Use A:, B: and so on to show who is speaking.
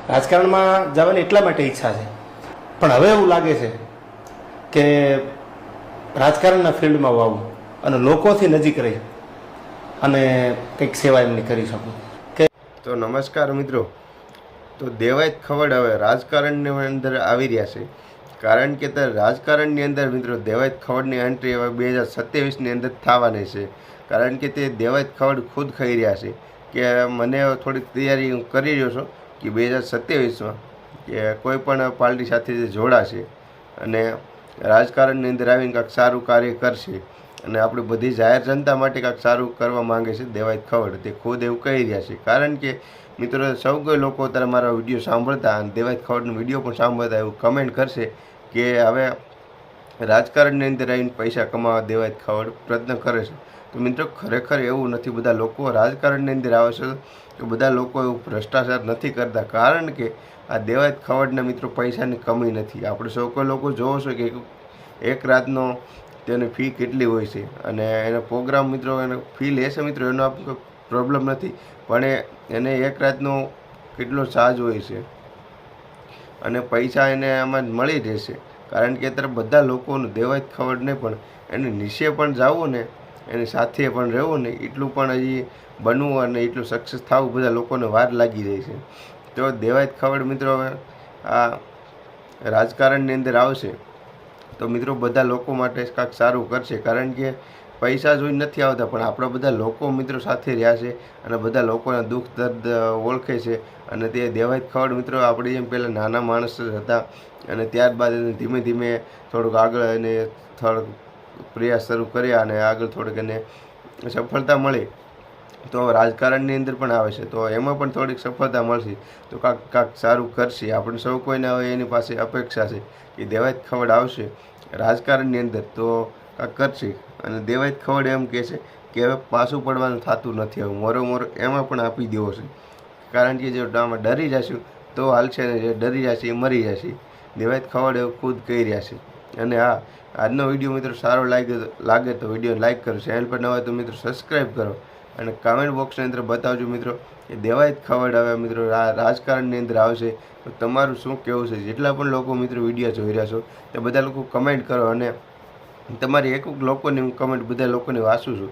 A: રાજકારણમાં જવાની એટલા માટે ઈચ્છા છે, પણ હવે એવું લાગે છે કે રાજકારણના ફિલ્ડમાં વાવું અને લોકોથી નજીક રહી અને કંઈક સેવા એમની કરી શકું. કે
B: તો નમસ્કાર મિત્રો. તો દેવાયત ખવડ હવે રાજકારણની અંદર આવી રહ્યા છે, કારણ કે તે રાજકારણની અંદર મિત્રો દેવાયત ખવડની એન્ટ્રી હવે 2027ની અંદર થવાની છે. કારણ કે તે દેવાયત ખવડ ખુદ કહી રહ્યા છે કે મને થોડીક તૈયારી હું કરી રહ્યો છું કે 2027માં કે કોઈ પણ પાર્ટી સાથે જોડાશે અને રાજકારણની અંદર આવીને કાંઈક સારું કાર્ય કરશે અને આપણી બધી જાહેર જનતા માટે કાંઈક સારું કરવા માંગે છે દેવાયત ખવડ. તે ખુદ એવું કહી રહ્યા છે, કારણ કે મિત્રો સૌ કોઈ લોકો અત્યારે મારા વિડીયો સાંભળતા અને દેવાયત ખવડનો વિડીયો પણ સાંભળતા એવું કમેન્ટ કરશે કે હવે રાજકારણની અંદર આવીને પૈસા કમાવા દેવાયત ખવડ પ્રયત્ન કરે છે. તો મિત્રો ખરેખર એવું નથી. બધા લોકો રાજકારણની અંદર આવે છે તો બધા લોકો એવું ભ્રષ્ટાચાર નથી કરતા, કારણ કે આ દેવાયત ખવડના મિત્રો પૈસાની કમી નથી. આપણે સૌ કોઈ લોકો જોવો છો કે એક રાતનો તેની ફી કેટલી હોય છે અને એનો પ્રોગ્રામ મિત્રો એને ફી લેશે મિત્રો, એનો આપણે પ્રોબ્લેમ નથી, પણ એને એક રાતનો કેટલો ચાર્જ હોય છે અને પૈસા એને આમાં મળી રહેશે. કારણ કે અત્યારે બધા લોકોનું દેવાયત ખવડ નહીં પણ એને નીચે પણ જવું ને એની સાથે પણ રહેવું ને એટલું પણ હજી બનવું અને એટલું સક્સેસ થવું બધા લોકોને વાર લાગી રહી છે. તો દેવાયત ખવડ મિત્રો હવે આ રાજકારણની અંદર આવશે તો મિત્રો બધા લોકો માટે કાંઈક સારું કરશે, કારણ કે પૈસા જોઈ નથી આવતા પણ આપણા બધા લોકો મિત્રો સાથે રહ્યા છે અને બધા લોકોના દુઃખ દર્દ ઓળખે છે. અને તે દેવાયત ખવડ મિત્રો આપણે જેમ પહેલાં નાના માણસ હતા અને ત્યારબાદ એને ધીમે ધીમે થોડુંક આગળ એને થોડુંક પ્રયાસ શરૂ કર્યા અને આગળ થોડીક એને સફળતા મળી. તો રાજકારણની અંદર પણ આવે છે તો એમાં પણ થોડીક સફળતા મળશે તો કાંઈક સારું કરશે. આપણે સૌ કોઈને હવે એની પાસે અપેક્ષા છે કે દેવાયત ખવડ આવશે રાજકારણની અંદર તો કાંઈક કરશે. અને દેવાયત ખવડ એમ કહે છે કે હવે પાછું પડવાનું થતું નથી, હવે મોરો એમાં પણ આપી દેવો છે, કારણ કે જો આમાં ડરી જશું તો હાલશે ને જે ડરી જશે એ મરી જશે. દેવાયત ખવડ એવું ખુદ કહી રહ્યા છે. અને હા, આજનો વિડીયો મિત્રો સારો લાગે તો વિડીયો લાઇક કરો, ચેનલ પર ન હોય તો મિત્રો સબસ્ક્રાઈબ કરો અને કમેન્ટ બોક્સની અંદર બતાવજો મિત્રો કે દેવાયત ખવડ હવે મિત્રો રાજકારણની અંદર આવશે તો તમારું શું કહેવું છે. જેટલા પણ લોકો મિત્રો વિડીયો જોઈ રહ્યા છો તે બધા લોકો કમેન્ટ કરો અને તમારી એક લોકોની હું કમેન્ટ બધા લોકોની વાંચું છું.